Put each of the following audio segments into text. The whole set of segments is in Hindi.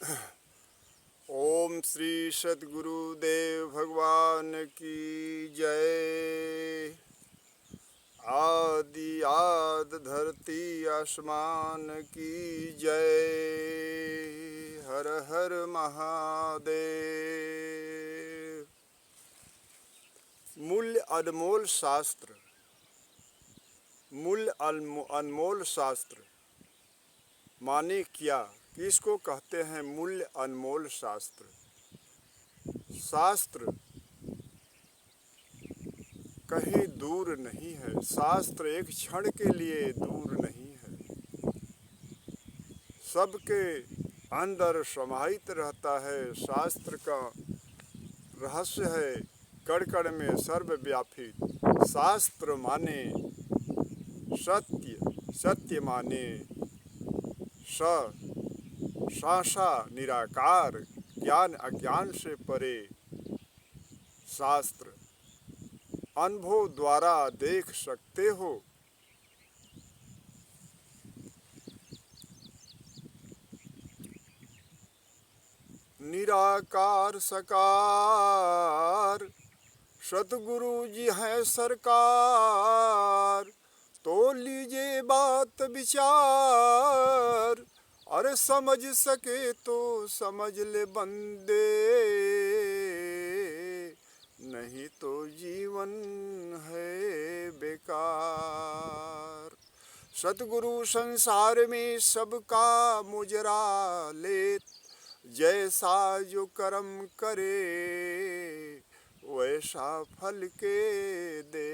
ओम श्री सद्गुरुदेव भगवान की जय। आदि आद धरती आसमान की जय। हर हर महादेव। मूल्य अनमोल शास्त्र, मूल्य अनमोल शास्त्र माने क्या? किसको कहते हैं मूल्य अनमोल शास्त्र? शास्त्र कहीं दूर नहीं है, शास्त्र एक क्षण के लिए दूर नहीं है, सबके अंदर समाहित रहता है। शास्त्र का रहस्य है कण कण में सर्वव्यापी। शास्त्र माने सत्य, सत्य माने साशा निराकार, ज्ञान अज्ञान से परे। शास्त्र अनुभव द्वारा देख सकते हो। निराकार सकार सतगुरु जी है सरकार, तो लीजिए बात विचार। अरे समझ सके तो समझ ले बंदे, नहीं तो जीवन है बेकार। सतगुरु संसार में सबका मुजरा लेत, जैसा जो कर्म करे वैसा फल के दे।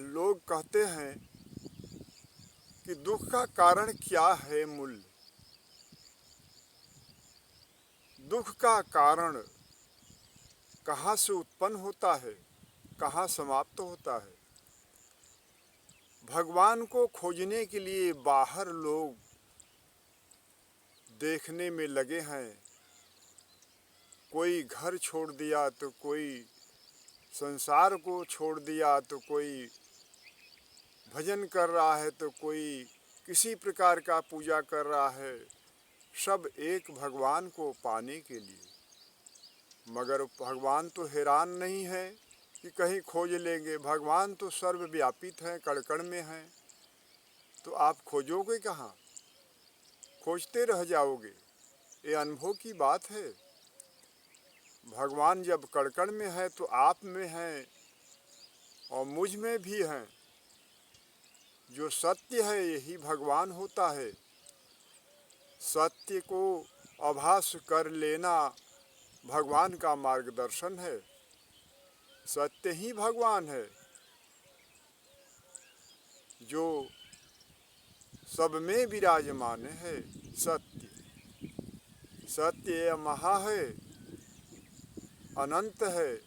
लोग कहते हैं कि दुख का कारण क्या है? मूल्य दुख का कारण कहाँ से उत्पन्न होता है, कहाँ समाप्त होता है? भगवान को खोजने के लिए बाहर लोग देखने में लगे हैं। कोई घर छोड़ दिया तो कोई संसार को छोड़ दिया, तो कोई भजन कर रहा है, तो कोई किसी प्रकार का पूजा कर रहा है, सब एक भगवान को पाने के लिए। मगर भगवान तो हैरान नहीं है कि कहीं खोज लेंगे। भगवान तो सर्वव्यापित हैं, कण कण में हैं, तो आप खोजोगे कहाँ? खोजते रह जाओगे। ये अनुभव की बात है। भगवान जब कण कण में है तो आप में हैं और मुझ में भी हैं। जो सत्य है यही भगवान होता है। सत्य को आभास कर लेना भगवान का मार्गदर्शन है। सत्य ही भगवान है जो सब में विराजमान है। सत्य सत्य महा है, अनंत है,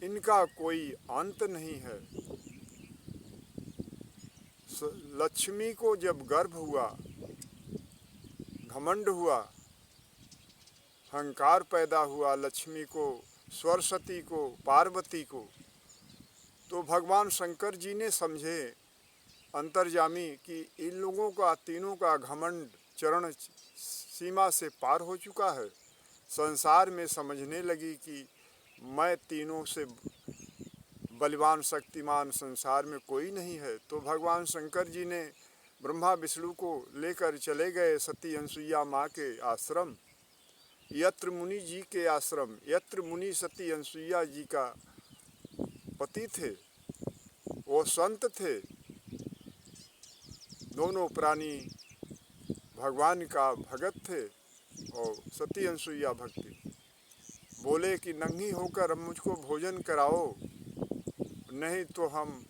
इनका कोई अंत नहीं है। लक्ष्मी को जब गर्भ हुआ, घमंड हुआ, अहंकार पैदा हुआ, लक्ष्मी को, सरस्वती को, पार्वती को, तो भगवान शंकर जी ने समझे अंतर्यामी कि इन लोगों का, तीनों का घमंड चरण सीमा से पार हो चुका है। संसार में समझने लगी कि मैं तीनों से बलवान शक्तिमान संसार में कोई नहीं है। तो भगवान शंकर जी ने ब्रह्मा विष्णु को लेकर चले गए सती अनसुईया माँ के आश्रम, यत्र मुनि जी के आश्रम। यत्र मुनि सती अनसुईया जी का पति थे, वो संत थे। दोनों प्राणी भगवान का भगत थे और सती अनसुईया भक्ति। बोले कि नंगी होकर अब मुझको भोजन कराओ, नहीं तो हम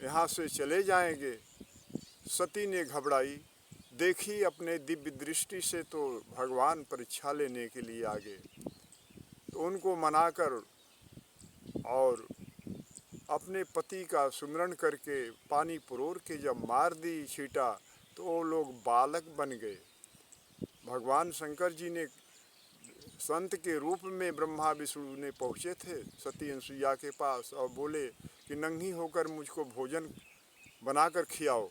यहाँ से चले जाएंगे। सती ने घबराई, देखी अपने दिव्य दृष्टि से तो भगवान परीक्षा लेने के लिए आ गए। तो उनको मनाकर और अपने पति का सुमिरन करके पानी पुरोर के जब मार दी छींटा, तो वो लोग बालक बन गए। भगवान शंकर जी ने संत के रूप में ब्रह्मा विष्णु ने पहुँचे थे सती अनसुईया के पास और बोले कि नंगी होकर मुझको भोजन बनाकर खिलाओ।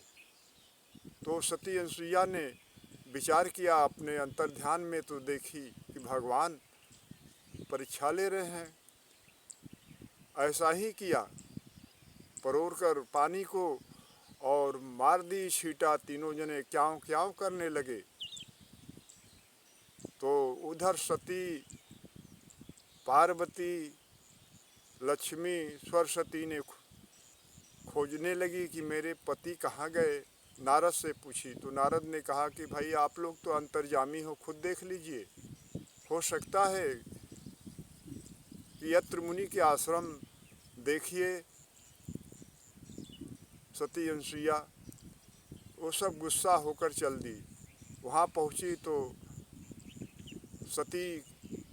तो सती अनसुईया ने विचार किया अपने अंतर ध्यान में, तो देखी कि भगवान परीक्षा ले रहे हैं। ऐसा ही किया, परोर कर पानी को और मार दी छींटा। तीनों जने क्याव क्याव करने लगे। तो उधर सती, पार्वती, लक्ष्मी, सरस्वती ने खोजने लगी कि मेरे पति कहाँ गए। नारद से पूछी तो नारद ने कहा कि भाई आप लोग तो अंतर्यामी हो, खुद देख लीजिए। हो सकता है कि यत्र मुनि के आश्रम देखिए। सती अनसुईया वो सब गुस्सा होकर चल दी। वहाँ पहुँची तो सती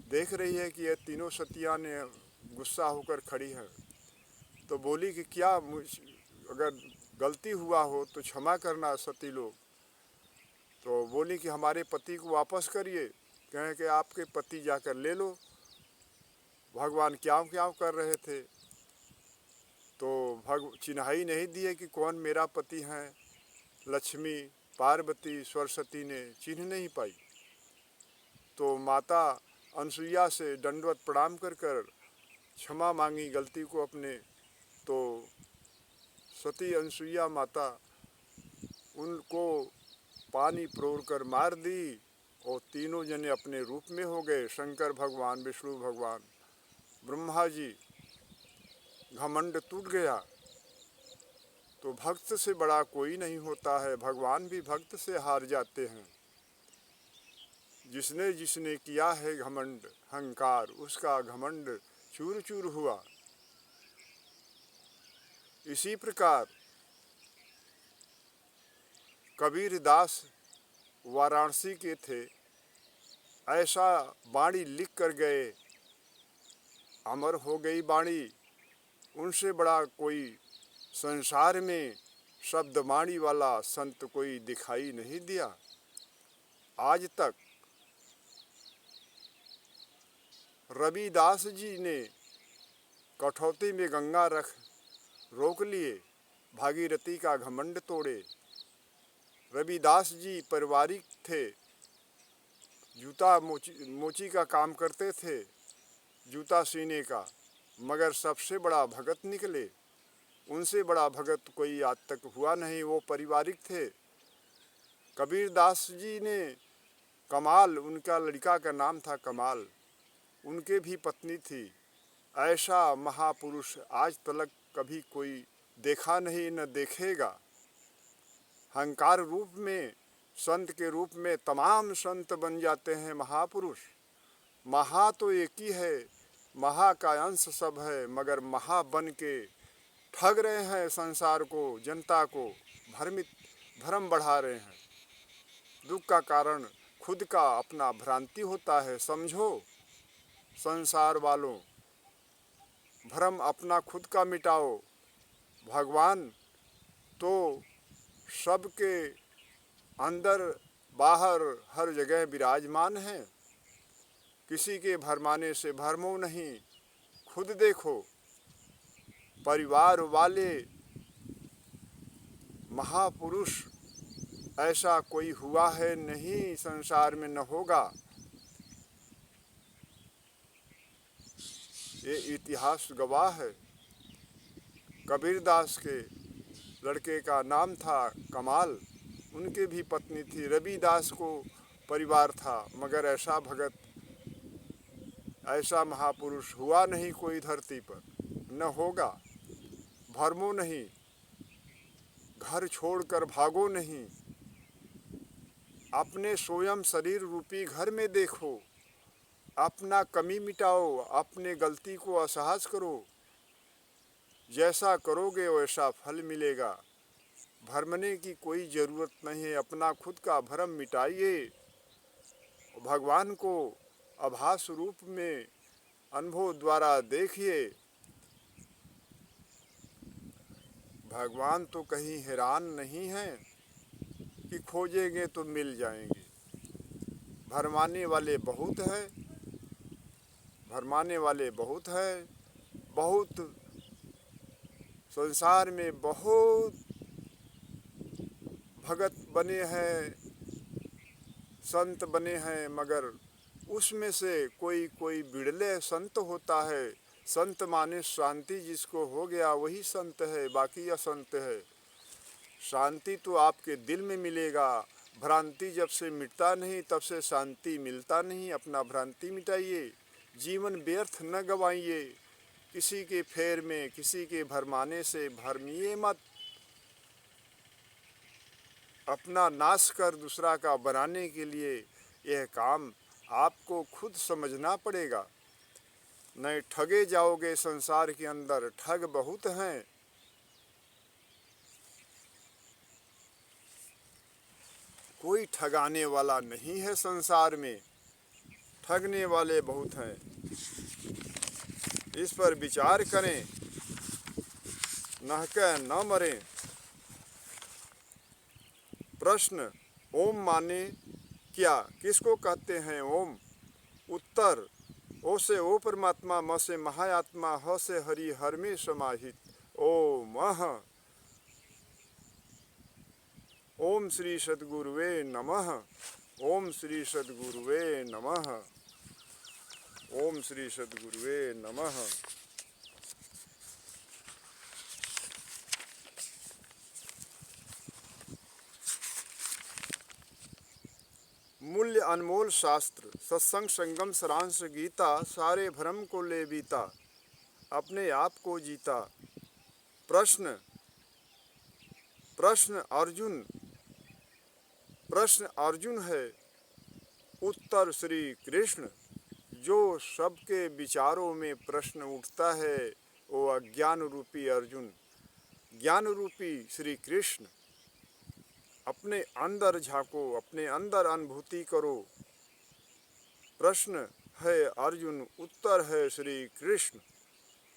देख रही है कि ये तीनों सतियाँ ने गुस्सा होकर खड़ी है। तो बोली कि क्या अगर गलती हुआ हो तो क्षमा करना सती लोग। तो बोली कि हमारे पति को वापस करिए। कहें कि आपके पति जाकर ले लो। भगवान क्याव क्याव कर रहे थे तो चिन्हाई नहीं दिए कि कौन मेरा पति है। लक्ष्मी, पार्वती, सरस्वती ने चिन्ह नहीं पाई। तो माता अनसुईया से दंडवत प्रणाम कर कर क्षमा मांगी गलती को अपने। तो सती अनसुईया माता उनको पानी परोर कर मार दी और तीनों जने अपने रूप में हो गए। शंकर भगवान, विष्णु भगवान, ब्रह्मा जी। घमंड टूट गया। तो भक्त से बड़ा कोई नहीं होता है। भगवान भी भक्त से हार जाते हैं। जिसने जिसने किया है घमंड हंकार, उसका घमंड चूर चूर हुआ। इसी प्रकार कबीर दास वाराणसी के थे। ऐसा वाणी लिख कर गए, अमर हो गई वाणी। उनसे बड़ा कोई संसार में शब्द वाणी वाला संत कोई दिखाई नहीं दिया आज तक। रविदास जी ने कठौती में गंगा रोक लिए, भागीरथी का घमंड तोड़े। रविदास जी पारिवारिक थे, जूता मोची का काम करते थे, जूता सीने का, मगर सबसे बड़ा भगत निकले। उनसे बड़ा भगत कोई आज तक हुआ नहीं। वो पारिवारिक थे। कबीर दास जी ने कमाल, उनका लड़का का नाम था कमाल, उनके भी पत्नी थी। ऐसा महापुरुष आज तक कभी कोई देखा नहीं, न देखेगा। हंकार रूप में, संत के रूप में तमाम संत बन जाते हैं महापुरुष। महा तो एक ही है, महा का अंश सब है, मगर महा बन के ठग रहे हैं संसार को, जनता को भ्रम बढ़ा रहे हैं। दुख का कारण खुद का अपना भ्रांति होता है। समझो संसार वालों, भ्रम अपना खुद का मिटाओ। भगवान तो सबके अंदर बाहर हर जगह विराजमान है। किसी के भरमाने से भरमो नहीं। खुद देखो, परिवार वाले महापुरुष ऐसा कोई हुआ है नहीं, संसार में न होगा। ये इतिहास गवाह है। कबीरदास के लड़के का नाम था कमाल, उनके भी पत्नी थी। रविदास को परिवार था, मगर ऐसा भगत, ऐसा महापुरुष हुआ नहीं कोई धरती पर, न होगा। भरमो नहीं, घर छोड़कर भागो नहीं। अपने स्वयं शरीर रूपी घर में देखो, अपना कमी मिटाओ, अपने गलती को असहज करो। जैसा करोगे वैसा फल मिलेगा। भरमने की कोई ज़रूरत नहीं है। अपना खुद का भ्रम मिटाइए। भगवान को आभास रूप में अनुभव द्वारा देखिए। भगवान तो कहीं हैरान नहीं है कि खोजेंगे तो मिल जाएंगे। भरमाने वाले बहुत हैं, भरमाने वाले बहुत हैं। बहुत संसार में बहुत भगत बने हैं, संत बने हैं, मगर उसमें से कोई कोई बिरले संत होता है। संत माने शांति जिसको हो गया वही संत है, बाकी असंत है। शांति तो आपके दिल में मिलेगा। भ्रांति जब से मिटता नहीं तब से शांति मिलता नहीं। अपना भ्रांति मिटाइए, जीवन व्यर्थ न गवाइए। किसी के फेर में, किसी के भरमाने से भरमिए मत। अपना नाश कर दूसरा का बनाने के लिए यह काम आपको खुद समझना पड़ेगा। नहीं ठगे जाओगे संसार के अंदर, ठग बहुत हैं। कोई ठगाने वाला नहीं है संसार में, ठगने वाले बहुत हैं। इस पर विचार करें, नहके न मरें। प्रश्न, ओम माने क्या, किसको कहते हैं ओम? उत्तर, ओ से ओ परमात्मा, म से महाआत्मा, ह से हरि, हर में समाहित। ओम। ओम श्री सद्गुरुवे नमः। ओम श्री सद्गुरुवे नमः। ओम श्री सद्गुरुवे नमः। मूल्य अनमोल शास्त्र, सत्संग संगम सारांश गीता, सारे भ्रम को ले बीता, अपने आप को जीता। प्रश्न, प्रश्न अर्जुन है, उत्तर श्री कृष्ण। जो सबके विचारों में प्रश्न उठता है वो अज्ञान रूपी अर्जुन, ज्ञान रूपी श्री कृष्ण। अपने अंदर झांको, अपने अंदर अनुभूति करो। प्रश्न है अर्जुन, उत्तर है श्री कृष्ण।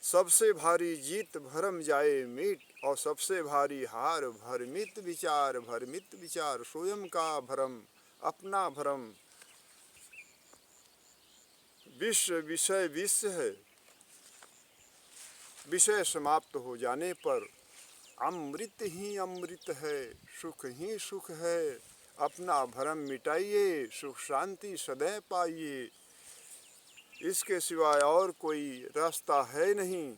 सबसे भारी जीत भरम जाए मीट, और सबसे भारी हार भरमित विचार, भरमित विचार। स्वयं का भरम, अपना भरम। विश्व विषय विश्व है, विषय समाप्त हो जाने पर अमृत ही अमृत है, सुख ही सुख है। अपना भरम मिटाइए, सुख शांति सदैव पाइए। इसके सिवाय और कोई रास्ता है नहीं।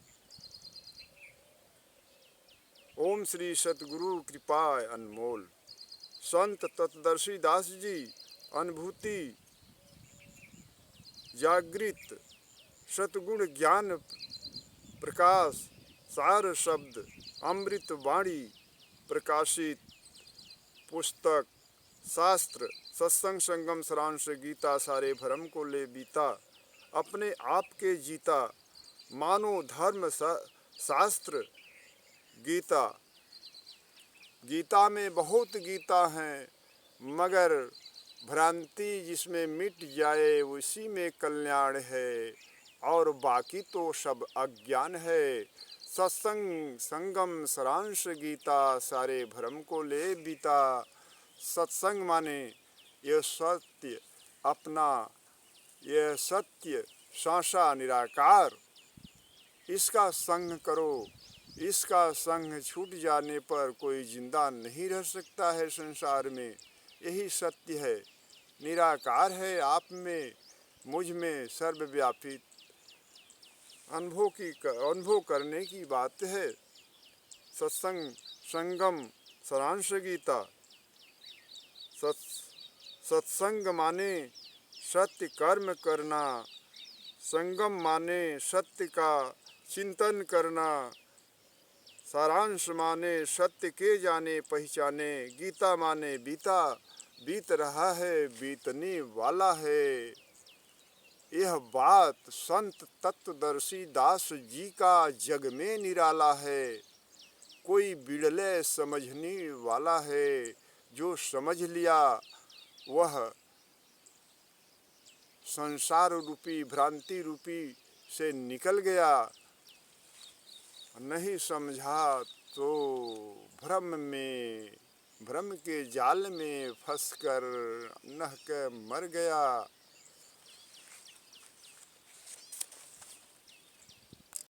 ओम श्री सतगुरु कृपा अनमोल। संत तत्दर्शी दास जी, अनुभूति जागृत, सतगुण ज्ञान प्रकाश, सार शब्द, अमृत वाणी, प्रकाशित पुस्तक, शास्त्र, सत्संग संगम सारांश गीता, सारे भरम को ले बीता, अपने आप के जीता। मानो धर्म शास्त्र गीता। गीता में बहुत गीता हैं, मगर भ्रांति जिसमें मिट जाए उसी में कल्याण है, और बाकी तो सब अज्ञान है। सत्संग संगम सारांश गीता, सारे भ्रम को ले बीता। सत्संग माने यह सत्य अपना, यह सत्य साचा निराकार, इसका संग करो। इसका संग छूट जाने पर कोई जिंदा नहीं रह सकता है संसार में। यही सत्य है, निराकार है आप में, मुझ में सर्वव्यापी। अनुभव करने की बात है। सत्संग संगम सारांश गीता। सत्संग माने सत्य कर्म करना, संगम माने सत्य का चिंतन करना, सारांश माने सत्य के जाने पहचाने। गीता माने बीता, बीत रहा है, बीतने वाला है। यह बात संत तत्वदर्शी दास जी का जग में निराला है। कोई बिड़ले समझने वाला है, जो समझ लिया वह संसार रूपी भ्रांति रूपी से निकल गया। नहीं समझा तो भ्रम के जाल में फंसकर नह के मर गया।